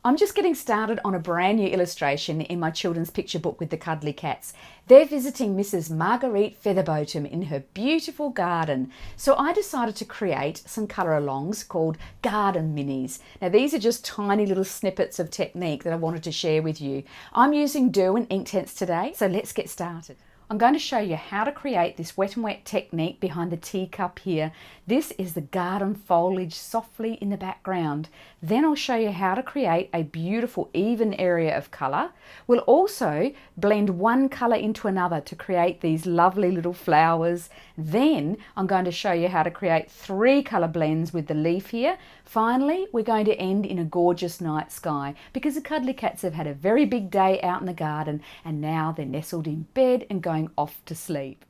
I'm just getting started on a brand new illustration in my children's picture book with the cuddly cats. They're visiting Mrs. Marguerite Featherbottom in her beautiful garden. So I decided to create some colour alongs called garden minis. Now these are just tiny little snippets of technique that I wanted to share with you. I'm using Derwent Inktense today, so let's get started. I'm going to show you how to create this wet and wet technique behind the teacup here. This is the garden foliage softly in the background. Then I'll show you how to create a beautiful even area of colour. We'll also blend one colour into another to create these lovely little flowers. Then I'm going to show you how to create 3 colour blends with the leaf here. Finally, we're going to end in a gorgeous night sky because the cuddly cats have had a very big day out in the garden and now they're nestled in bed and going off to sleep.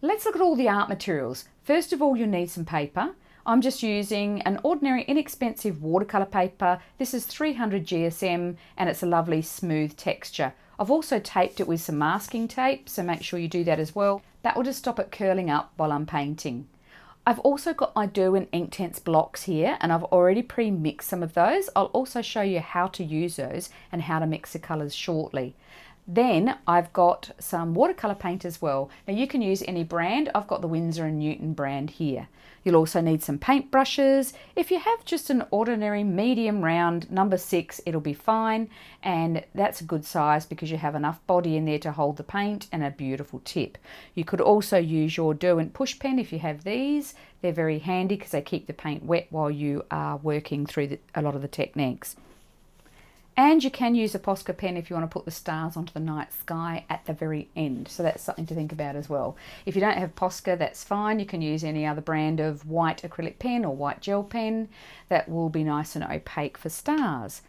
Let's look at all the art materials. First of all, you'll need some paper. I'm just using an ordinary inexpensive watercolor paper. This is 300 GSM and it's a lovely smooth texture. I've also taped it with some masking tape, so make sure you do that as well. That will just stop it curling up while I'm painting. I've also got my Derwent Inktense blocks here and I've already pre-mixed some of those. I'll also show you how to use those and how to mix the colours shortly. Then I've got some watercolour paint as well. Now you can use any brand. I've got the Winsor & Newton brand here. You'll also need some paint brushes. If you have just an ordinary medium round number 6, it'll be fine. And that's a good size because you have enough body in there to hold the paint and a beautiful tip. You could also use your Derwent push pen if you have these. They're very handy because they keep the paint wet while you are working through a lot of the techniques. And you can use a Posca pen if you want to put the stars onto the night sky at the very end. So that's something to think about as well. If you don't have Posca, that's fine. You can use any other brand of white acrylic pen or white gel pen. That will be nice and opaque for stars.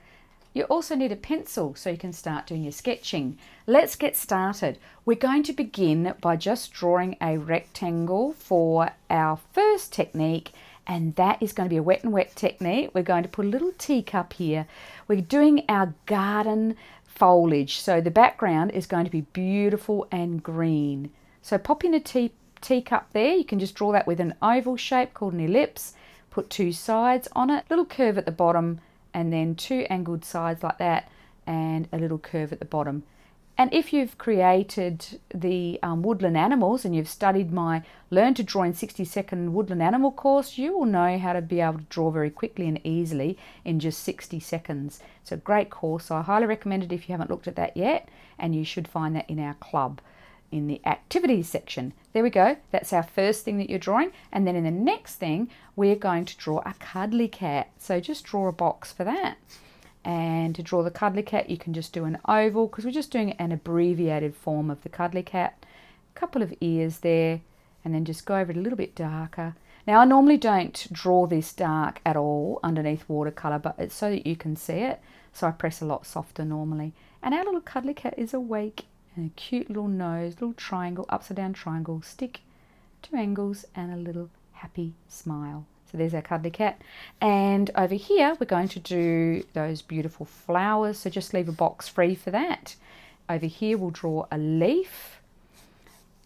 You also need a pencil so you can start doing your sketching. Let's get started. We're going to begin by just drawing a rectangle for our first technique, and that is going to be a wet and wet technique. We're going to put a little teacup here. We're doing our garden foliage, so the background is going to be beautiful and green. So pop in a teacup there. You can just draw that with an oval shape called an ellipse. Put 2 sides on it, little curve at the bottom, and then 2 angled sides like that, and a little curve at the bottom. And if you've created the woodland animals and you've studied my Learn to Draw in 60-second woodland animal course, you will know how to be able to draw very quickly and easily in just 60 seconds. It's a great course, so I highly recommend it if you haven't looked at that yet, and you should find that in our club in the activities section. There we go, that's our first thing that you're drawing, and then in the next thing we're going to draw a cuddly cat. So just draw a box for that. And to draw the cuddly cat, you can just do an oval because we're just doing an abbreviated form of the cuddly cat. A couple of ears there, and then just go over it a little bit darker. Now I normally don't draw this dark at all underneath watercolor, but it's so that you can see it. So I press a lot softer normally. And our little cuddly cat is awake, and a cute little nose, little triangle, upside down triangle, stick, 2 angles, and a little happy smile. So there's our cuddly cat. And over here, we're going to do those beautiful flowers. So just leave a box free for that. Over here, we'll draw a leaf.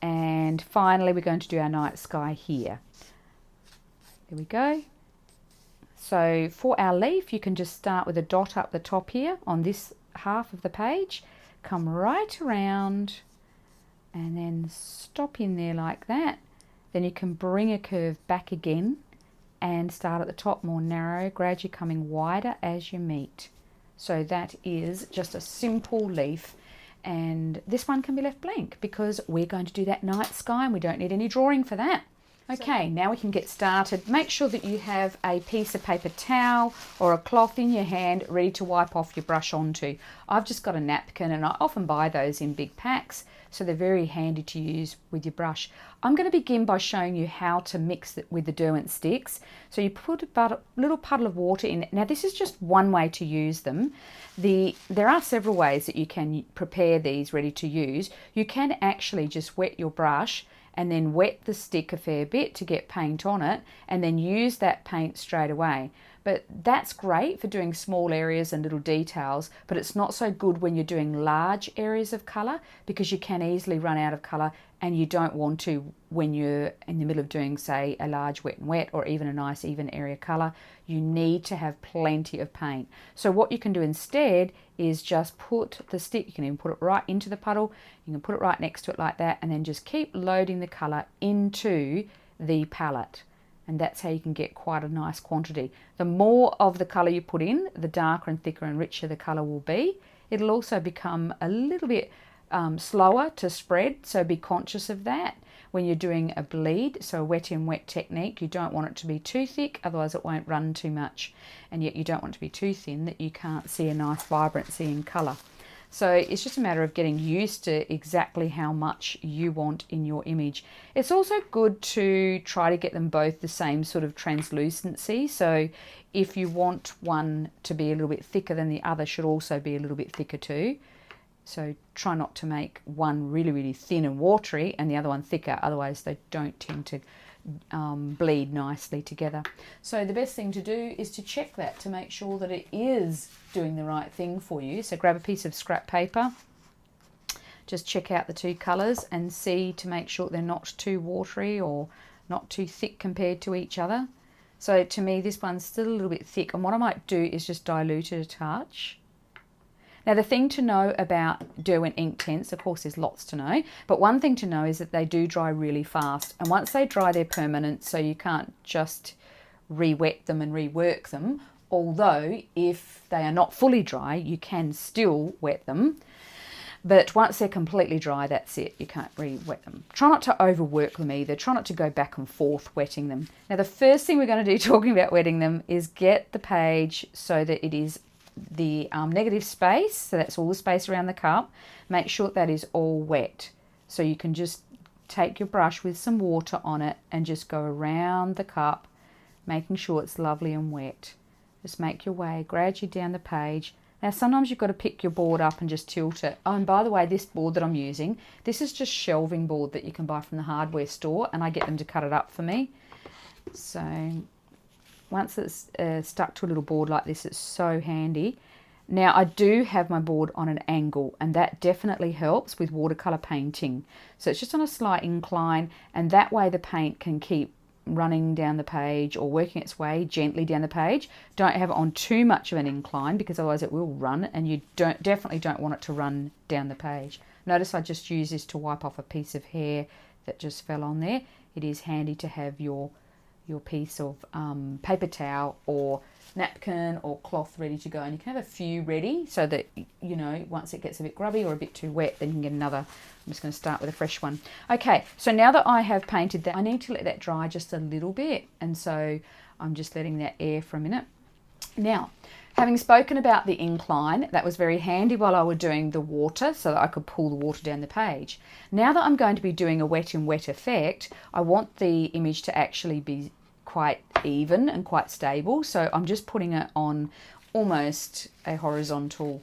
And finally, we're going to do our night sky here. There we go. So for our leaf, you can just start with a dot up the top here on this half of the page. Come right around and then stop in there like that. Then you can bring a curve back again and start at the top more narrow, gradually coming wider as you meet. So that is just a simple leaf, and this one can be left blank because we're going to do that night sky and we don't need any drawing for that. Okay, now we can get started. Make sure that you have a piece of paper towel or a cloth in your hand ready to wipe off your brush onto. I've just got a napkin and I often buy those in big packs, so they're very handy to use with your brush. I'm going to begin by showing you how to mix it with the Derwent sticks. So you put a little puddle of water in it. Now this is just one way to use them. There are several ways that you can prepare these ready to use. You can actually just wet your brush and then wet the stick a fair bit to get paint on it and then use that paint straight away. But that's great for doing small areas and little details, but it's not so good when you're doing large areas of colour, because you can easily run out of colour, and you don't want to when you're in the middle of doing, say, a large wet and wet or even a nice even area colour. You need to have plenty of paint. So what you can do instead is just put the stick, you can even put it right into the puddle, you can put it right next to it like that, and then just keep loading the colour into the palette. And that's how you can get quite a nice quantity. The more of the colour you put in, the darker and thicker and richer the colour will be. It'll also become a little bit slower to spread, so be conscious of that when you're doing a bleed. So a wet in wet technique, you don't want it to be too thick, otherwise it won't run too much, and yet you don't want it to be too thin that you can't see a nice vibrancy in colour. So it's just a matter of getting used to exactly how much you want in your image. It's also good to try to get them both the same sort of translucency. So if you want one to be a little bit thicker, then the other should also be a little bit thicker too. So try not to make one really, really thin and watery and the other one thicker, otherwise they don't tend to bleed nicely together. So the best thing to do is to check that to make sure that it is doing the right thing for you. So grab a piece of scrap paper, just check out the two colours and see to make sure they're not too watery or not too thick compared to each other. So to me this one's still a little bit thick, and what I might do is just dilute it a touch. Now the thing to know about Derwent Inktense, of course there's lots to know, but one thing to know is that they do dry really fast, and once they dry they're permanent, so you can't just re-wet them and rework them, although if they are not fully dry you can still wet them, but once they're completely dry that's it, you can't re-wet them. Try not to overwork them either, try not to go back and forth wetting them. Now the first thing we're going to do talking about wetting them is get the page so that it is the negative space, so that's all the space around the cup, make sure that is all wet. So you can just take your brush with some water on it and just go around the cup, making sure it's lovely and wet. Just make your way gradually down the page. Now sometimes you've got to pick your board up and just tilt it. Oh, and by the way, this board that I'm using, this is just shelving board that you can buy from the hardware store, and I get them to cut it up for me. So once it's stuck to a little board like this, it's so handy. Now I do have my board on an angle, and that definitely helps with watercolor painting. So it's just on a slight incline, and that way the paint can keep running down the page or working its way gently down the page. Don't have it on too much of an incline, because otherwise it will run, and you definitely don't want it to run down the page. Notice I just use this to wipe off a piece of hair that just fell on there. It is handy to have your piece of paper towel or napkin or cloth ready to go, and you can have a few ready so that, you know, once it gets a bit grubby or a bit too wet, then you can get another. I'm just going to start with a fresh one. Okay, so now that I have painted that, I need to let that dry just a little bit, and so I'm just letting that air for a minute. Now, having spoken about the incline, that was very handy while I was doing the water so that I could pull the water down the page. Now that I'm going to be doing a wet in wet effect, I want the image to actually be quite even and quite stable, so I'm just putting it on almost a horizontal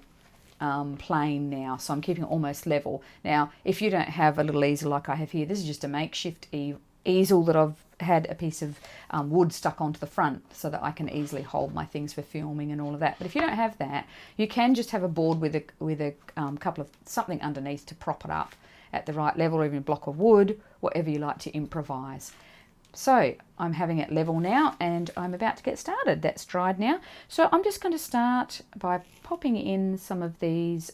plane now, so I'm keeping it almost level. Now if you don't have a little easel like I have here, this is just a makeshift easel that I've had a piece of wood stuck onto the front so that I can easily hold my things for filming and all of that. But if you don't have that, you can just have a board with a couple of something underneath to prop it up at the right level, or even a block of wood, whatever you like to improvise. So I'm having it level now, and I'm about to get started. That's dried now. So I'm just going to start by popping in some of these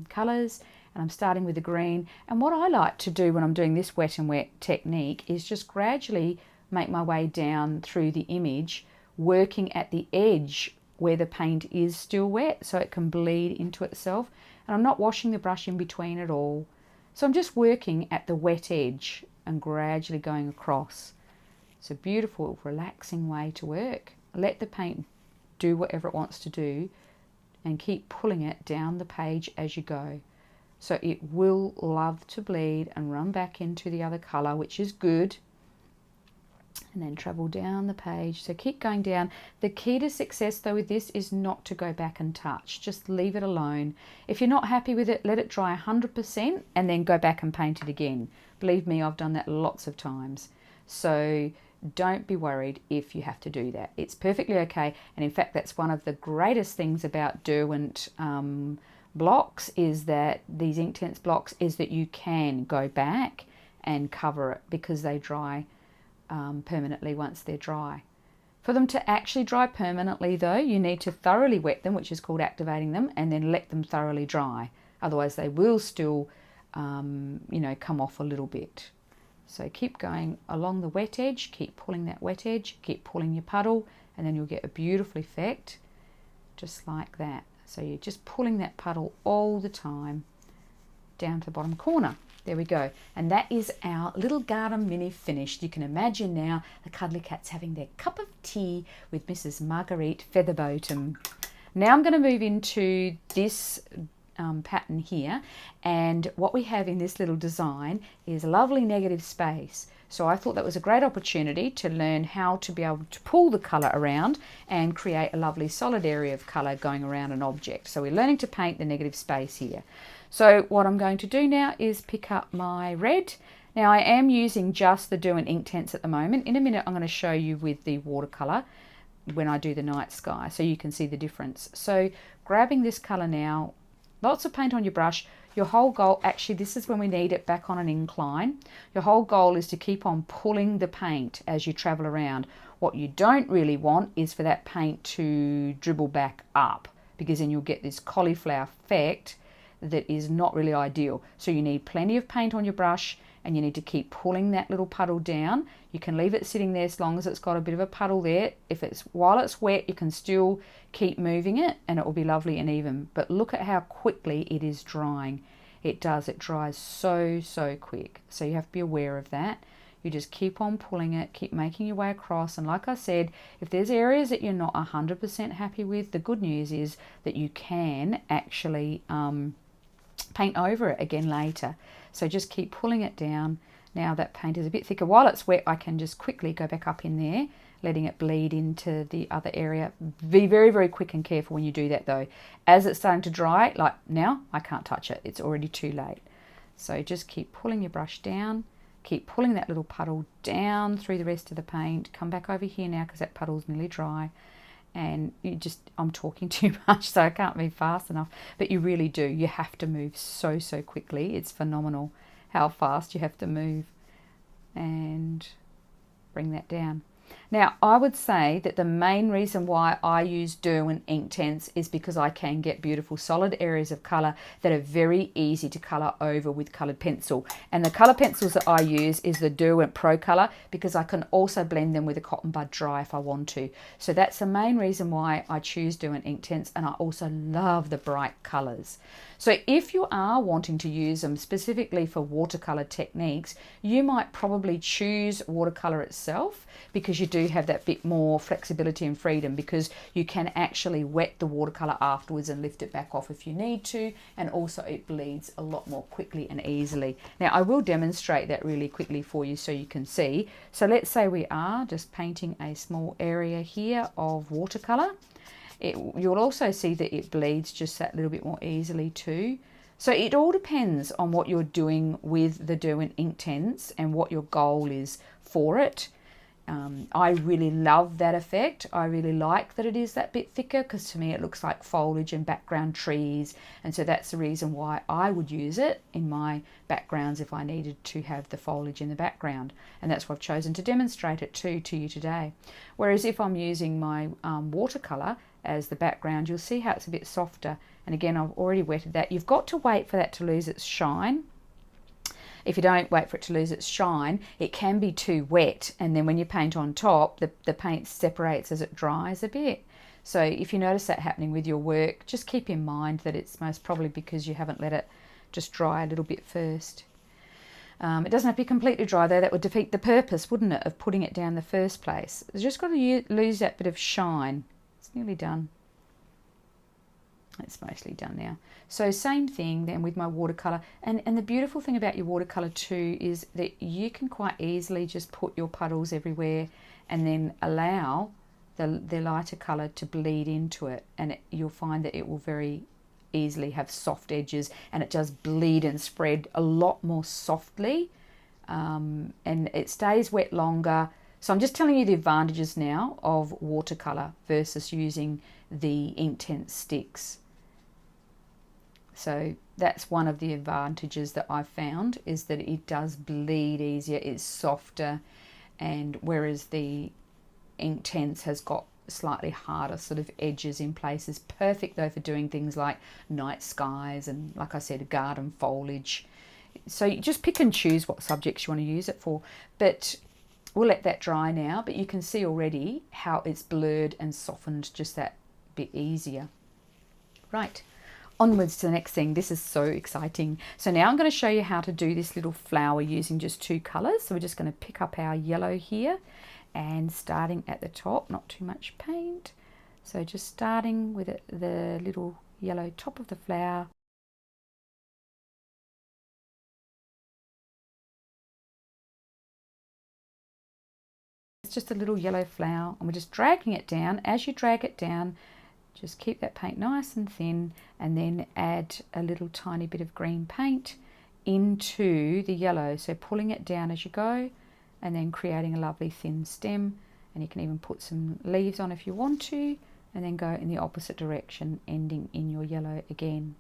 colours, and I'm starting with the green. And what I like to do when I'm doing this wet and wet technique is just gradually make my way down through the image, working at the edge where the paint is still wet so it can bleed into itself. And I'm not washing the brush in between at all. So I'm just working at the wet edge and gradually going across. It's a beautiful, relaxing way to work. Let the paint do whatever it wants to do and keep pulling it down the page as you go. So it will love to bleed and run back into the other colour, which is good. And then travel down the page. So keep going down. The key to success though with this is not to go back and touch. Just leave it alone. If you're not happy with it, let it dry 100% and then go back and paint it again. Believe me, I've done that lots of times. So don't be worried if you have to do that. It's perfectly okay. And in fact, that's one of the greatest things about Derwent blocks, is that these Inktense blocks, is that you can go back and cover it because they dry permanently once they're dry. For them to actually dry permanently though, you need to thoroughly wet them, which is called activating them, and then let them thoroughly dry. Otherwise they will still, you know, come off a little bit. So keep going along the wet edge, keep pulling that wet edge, keep pulling your puddle, and then you'll get a beautiful effect, just like that. So you're just pulling that puddle all the time down to the bottom corner. There we go. And that is our little garden mini finished. You can imagine now the cuddly cats having their cup of tea with Mrs. Marguerite Featherbottom. Now I'm going to move into this pattern here, and what we have in this little design is a lovely negative space. So I thought that was a great opportunity to learn how to be able to pull the colour around and create a lovely solid area of colour going around an object. So we're learning to paint the negative space here. So what I'm going to do now is pick up my red. Now I am using just the Derwent Inktense at the moment. In a minute I'm going to show you with the watercolour when I do the night sky, so you can see the difference. So grabbing this colour now, lots of paint on your brush. Your whole goal, actually this is when we need it back on an incline. Your whole goal is to keep on pulling the paint as you travel around. What you don't really want is for that paint to dribble back up, because then you'll get this cauliflower effect that is not really ideal. So you need plenty of paint on your brush, and you need to keep pulling that little puddle down. You can leave it sitting there as long as it's got a bit of a puddle there. If it's while it's wet, you can still keep moving it and it will be lovely and even. But look at how quickly it is drying. It dries so quick. So you have to be aware of that. You just keep on pulling it, keep making your way across. And like I said, if there's areas that you're not 100% happy with, the good news is that you can actually paint over it again later. So just keep pulling it down. Now that paint is a bit thicker. While it's wet, I can just quickly go back up in there, letting it bleed into the other area. Be very quick and careful when you do that though. As it's starting to dry, like now, I can't touch it. It's already too late. So just keep pulling your brush down. Keep pulling that little puddle down through the rest of the paint. Come back over here now because that puddle's nearly dry. And I'm talking too much, so I can't move fast enough. But you really do. You have to move so quickly. It's phenomenal how fast you have to move. And bring that down. Now, I would say that the main reason why I use Derwent Inktense is because I can get beautiful solid areas of colour that are very easy to colour over with coloured pencil. And the colour pencils that I use is the Derwent Pro Colour, because I can also blend them with a cotton bud dry if I want to. So that's the main reason why I choose Derwent Inktense, and I also love the bright colours. So if you are wanting to use them specifically for watercolour techniques, you might probably choose watercolour itself, because you do have that bit more flexibility and freedom, because you can actually wet the watercolour afterwards and lift it back off if you need to, and also it bleeds a lot more quickly and easily. Now I will demonstrate that really quickly for you so you can see. So let's say we are just painting a small area here of watercolour. You'll also see that it bleeds just that little bit more easily too. So it all depends on what you're doing with the Derwent Inktense and what your goal is for it. I really love that effect. I really like that it is that bit thicker, because to me it looks like foliage and background trees, and so that's the reason why I would use it in my backgrounds if I needed to have the foliage in the background, and that's why I've chosen to demonstrate it to you today. Whereas if I'm using my watercolour as the background, you'll see how it's a bit softer, and again I've already wetted that. You've got to wait for that to lose its shine. If you don't wait for it to lose its shine, it can be too wet, and then when you paint on top, the paint separates as it dries a bit. So if you notice that happening with your work, just keep in mind that it's most probably because you haven't let it just dry a little bit first. It doesn't have to be completely dry though. That would defeat the purpose, wouldn't it, of putting it down in the first place. It's just got to lose that bit of shine. It's nearly done. It's mostly done now. So same thing then with my watercolour. And the beautiful thing about your watercolour too is that you can quite easily just put your puddles everywhere and then allow the lighter colour to bleed into it. And you'll find that it will very easily have soft edges, and it does bleed and spread a lot more softly. And it stays wet longer. So I'm just telling you the advantages now of watercolor versus using the Inktense sticks. So that's one of the advantages that I've found, is that it does bleed easier, it's softer, and whereas the Inktense has got slightly harder sort of edges in places. Perfect though for doing things like night skies and, like I said, garden foliage. So you just pick and choose what subjects you want to use it for. But we'll let that dry now, but you can see already how it's blurred and softened just that bit easier. Right, onwards to the next thing. This is so exciting. So now I'm going to show you how to do this little flower using just 2 colors. So we're just going to pick up our yellow here, and starting at the top, not too much paint. So just starting with the little yellow top of the flower. It's just a little yellow flower, and we're just dragging it down. As you drag it down, just keep that paint nice and thin, and then add a little tiny bit of green paint into the yellow. So pulling it down as you go, and then creating a lovely thin stem. And you can even put some leaves on if you want to, and then go in the opposite direction, ending in your yellow again.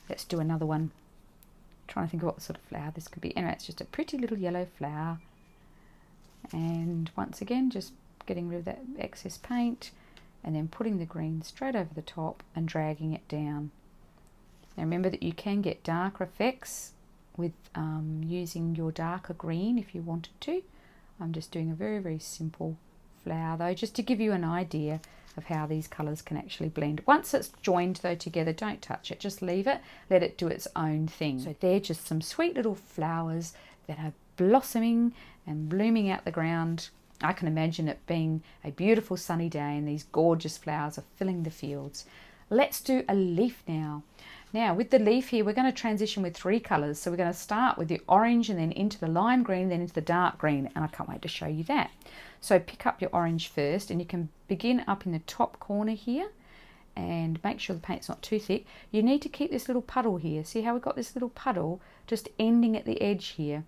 Let's do another one. I'm trying to think of what sort of flower this could be. Anyway, it's just a pretty little yellow flower. And once again, just getting rid of that excess paint, and then putting the green straight over the top and dragging it down. Now remember that you can get darker effects with using your darker green if you wanted to. I'm just doing a very, very simple flower though, just to give you an idea of how these colours can actually blend. Once it's joined though together, don't touch it, just leave it, let it do its own thing. So they're just some sweet little flowers that are blossoming and blooming out the ground. I can imagine it being a beautiful sunny day and these gorgeous flowers are filling the fields. Let's do a leaf now. Now with the leaf here, we're going to transition with 3 colours. So we're going to start with the orange, and then into the lime green, then into the dark green, and I can't wait to show you that. So pick up your orange first, and you can begin up in the top corner here, and make sure the paint's not too thick. You need to keep this little puddle here. See how we've got this little puddle just ending at the edge here,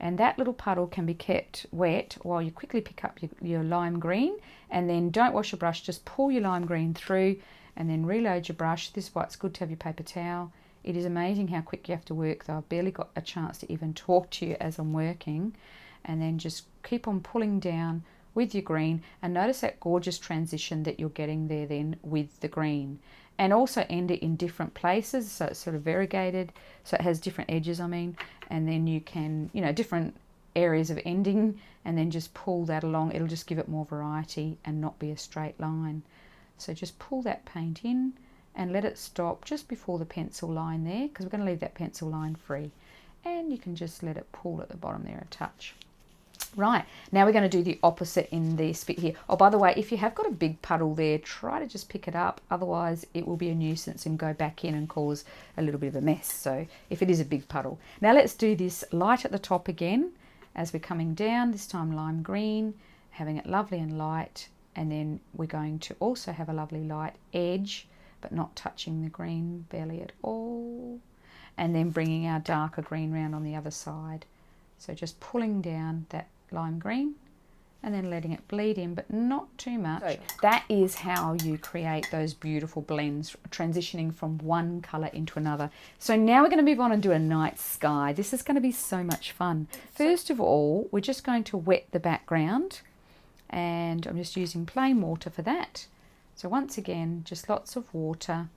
and that little puddle can be kept wet while you quickly pick up your lime green, and then don't wash your brush, just pull your lime green through and then reload your brush. This is why it's good to have your paper towel. It is amazing how quick you have to work though. I've barely got a chance to even talk to you as I'm working. And then just keep on pulling down with your green, and notice that gorgeous transition that you're getting there then with the green. And also end it in different places, so it's sort of variegated, so it has different edges, I mean, and then you can, you know, different areas of ending, and then just pull that along. It'll just give it more variety and not be a straight line. So just pull that paint in and let it stop just before the pencil line there, because we're going to leave that pencil line free, and you can just let it pull at the bottom there a touch. Right, now we're going to do the opposite in this bit here. Oh, by the way, if you have got a big puddle there, try to just pick it up, otherwise it will be a nuisance and go back in and cause a little bit of a mess. So if it is a big puddle. Now let's do this light at the top again as we're coming down, this time lime green, having it lovely and light, and then we're going to also have a lovely light edge, but not touching the green barely at all, and then bringing our darker green round on the other side. So just pulling down that lime green and then letting it bleed in, but not too much. So that is how you create those beautiful blends, transitioning from one colour into another. So now we're going to move on and do a night sky. This is going to be so much fun. First of all, we're just going to wet the background, and I'm just using plain water for that. So once again, just lots of water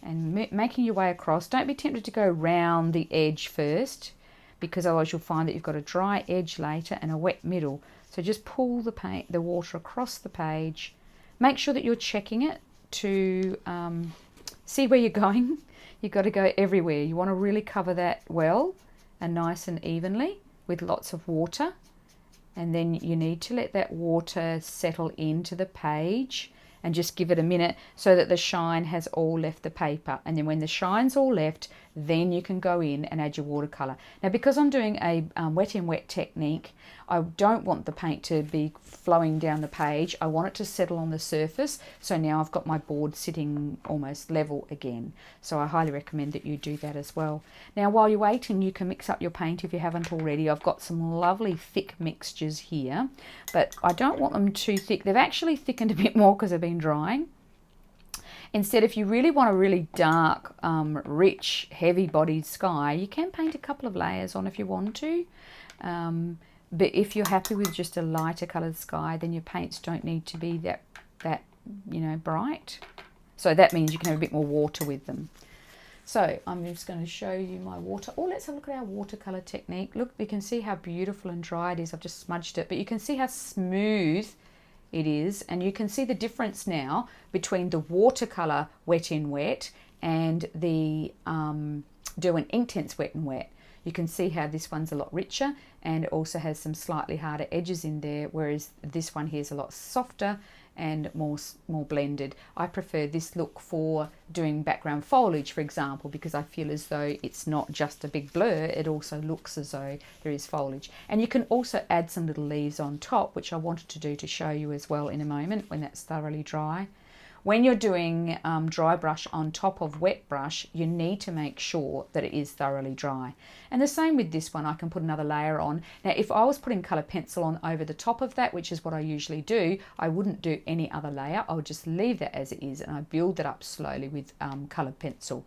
and making your way across. Don't be tempted to go round the edge first, because otherwise you'll find that you've got a dry edge later and a wet middle. So just pull the water across the page. Make sure that you're checking it to see where you're going. You've got to go everywhere. You want to really cover that well and nice and evenly with lots of water. And then you need to let that water settle into the page and just give it a minute so that the shine has all left the paper. And then when the shine's all left, then you can go in and add your watercolor. Now, because I'm doing a wet in wet technique, I don't want the paint to be flowing down the page. I want it to settle on the surface. So now I've got my board sitting almost level again. So I highly recommend that you do that as well. Now, while you're waiting, you can mix up your paint if you haven't already. I've got some lovely thick mixtures here, but I don't want them too thick. They've actually thickened a bit more because they've been drying. Instead, if you really want a really dark, rich, heavy-bodied sky, you can paint a couple of layers on if you want to. But if you're happy with just a lighter coloured sky, then your paints don't need to be that bright. So that means you can have a bit more water with them. So I'm just going to show you my water. Oh, let's have a look at our watercolour technique. Look, you can see how beautiful and dry it is. I've just smudged it, but you can see how smooth it is, and you can see the difference now between the watercolour wet in wet and the Derwent Inktense wet and wet. You can see how this one's a lot richer, and it also has some slightly harder edges in there, whereas this one here is a lot softer and more blended. I prefer this look for doing background foliage, for example, because I feel as though it's not just a big blur, it also looks as though there is foliage. And you can also add some little leaves on top, which I wanted to do to show you as well in a moment when that's thoroughly dry. When you're doing dry brush on top of wet brush, you need to make sure that it is thoroughly dry. And the same with this one, I can put another layer on. Now, if I was putting colour pencil on over the top of that, which is what I usually do, I wouldn't do any other layer. I would just leave that as it is, and I build that up slowly with coloured pencil.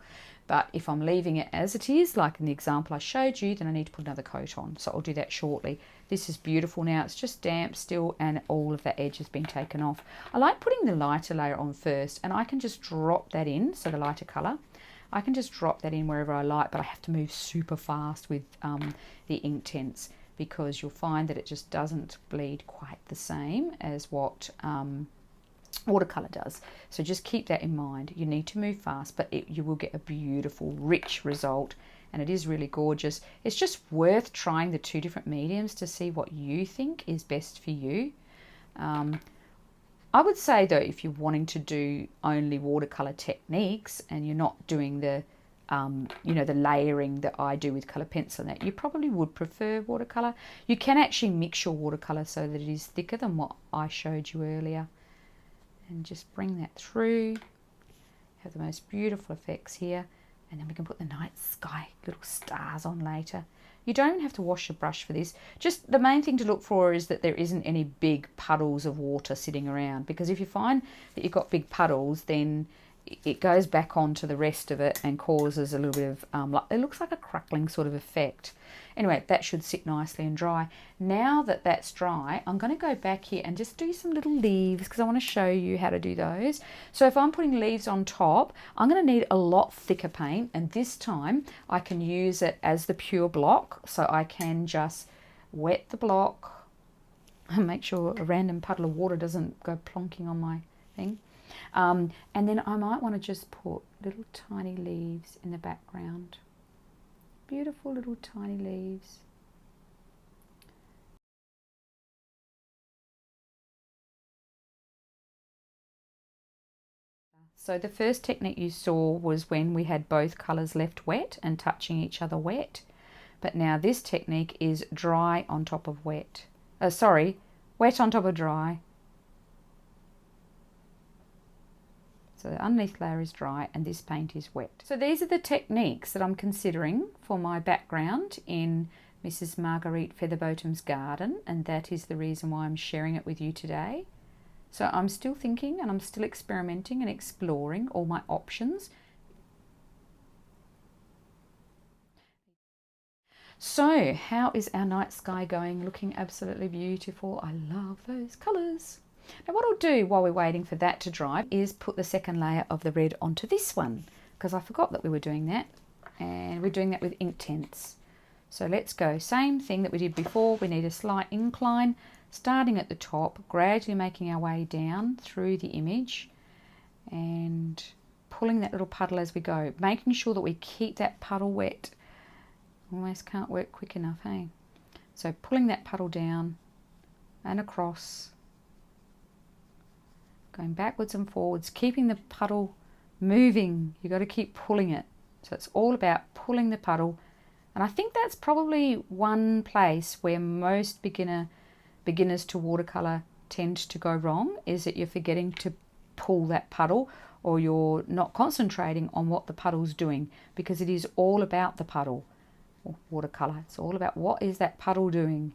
But if I'm leaving it as it is, like in the example I showed you, then I need to put another coat on. So I'll do that shortly. This is beautiful now. It's just damp still, and all of that edge has been taken off. I like putting the lighter layer on first, and I can just drop that in, so the lighter colour. I can just drop that in wherever I like, but I have to move super fast with the Inktense, because you'll find that it just doesn't bleed quite the same as what watercolor does. So just keep that in mind. You need to move fast, but you will get a beautiful, rich result, and it is really gorgeous. It's just worth trying the two different mediums to see what you think is best for you. I would say though, if you're wanting to do only watercolor techniques and you're not doing the the layering that I do with colour pencil, and that you probably would prefer watercolor. You can actually mix your watercolor so that it is thicker than what I showed you earlier, and just bring that through. Have the most beautiful effects here, and then we can put the night sky little stars on later. You don't have to wash your brush for this. Just the main thing to look for is that there isn't any big puddles of water sitting around, because if you find that you've got big puddles, then it goes back onto the rest of it and causes a little bit of, it looks like a crackling sort of effect. Anyway, that should sit nicely and dry. Now that that's dry, I'm going to go back here and just do some little leaves, because I want to show you how to do those. So if I'm putting leaves on top, I'm going to need a lot thicker paint, and this time I can use it as the pure block. So I can just wet the block and make sure a random puddle of water doesn't go plonking on my thing. And then I might want to just put little tiny leaves in the background. Beautiful little tiny leaves. So the first technique you saw was when we had both colours left wet and touching each other wet. But now this technique is dry on top of wet. Wet on top of dry. So the underneath layer is dry and this paint is wet. So these are the techniques that I'm considering for my background in Mrs. Marguerite Featherbotom's garden, and that is the reason why I'm sharing it with you today. So I'm still thinking, and I'm still experimenting and exploring all my options. So how is our night sky going? Looking absolutely beautiful. I love those colours. Now what I'll do while we're waiting for that to dry is put the second layer of the red onto this one, because I forgot that we were doing that, and we're doing that with Inktense. So let's go, same thing that we did before. We need a slight incline, starting at the top, gradually making our way down through the image and pulling that little puddle as we go, making sure that we keep that puddle wet. Almost can't work quick enough, hey? So pulling that puddle down and across, going backwards and forwards, keeping the puddle moving. You've got to keep pulling it So it's all about pulling the puddle. And I think that's probably one place where most beginners to watercolour tend to go wrong, is that you're forgetting to pull that puddle, or you're not concentrating on what the puddle's doing, because it is all about the puddle. Watercolour, it's all about what is that puddle doing.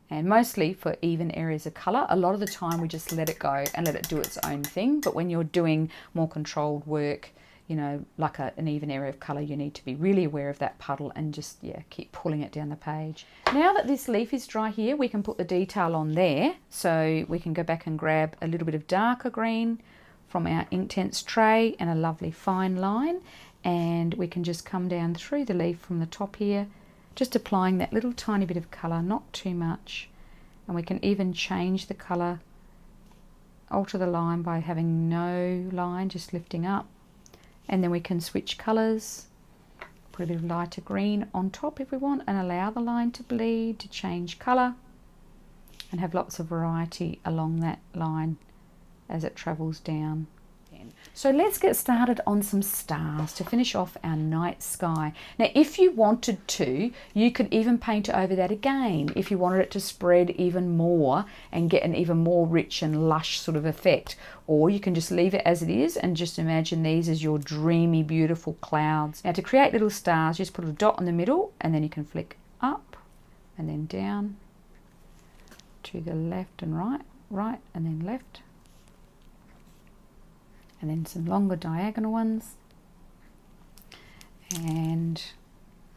And mostly for even areas of colour, a lot of the time we just let it go and let it do its own thing. But when you're doing more controlled work, you know, like an even area of colour, you need to be really aware of that puddle and just, yeah, keep pulling it down the page. Now that this leaf is dry here, we can put the detail on there. So we can go back and grab a little bit of darker green from our Inktense tray and a lovely fine line. And we can just come down through the leaf from the top here, just applying that little tiny bit of colour, not too much. And we can even change the colour, alter the line by having no line, just lifting up. And then we can switch colours, put a bit of lighter green on top if we want, and allow the line to bleed, to change colour, and have lots of variety along that line as it travels down. So let's get started on some stars to finish off our night sky. Now, if you wanted to, you could even paint over that again if you wanted it to spread even more and get an even more rich and lush sort of effect. Or you can just leave it as it is and just imagine these as your dreamy, beautiful clouds. Now, to create little stars, just put a dot in the middle, and then you can flick up and then down to the left and right, right and then left. And then some longer diagonal ones, and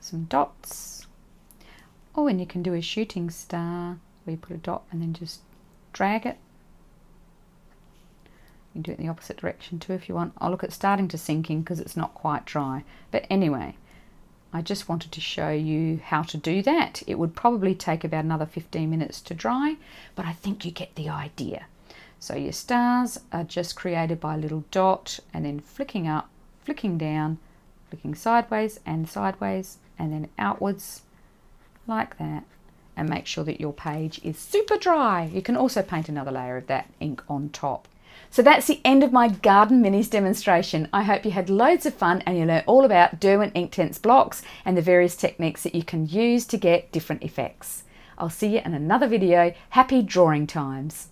some dots. Oh, and you can do a shooting star where you put a dot and then just drag it. You can do it in the opposite direction too if you want. Oh, look, it's starting to sink in because it's not quite dry. But anyway, I just wanted to show you how to do that. It would probably take about another 15 minutes to dry, but I think you get the idea. So your stars are just created by a little dot and then flicking up, flicking down, flicking sideways, and then outwards like that. And make sure that your page is super dry. You can also paint another layer of that ink on top. So that's the end of my Garden Minis demonstration. I hope you had loads of fun and you learned all about Derwent Inktense blocks and the various techniques that you can use to get different effects. I'll see you in another video. Happy drawing times.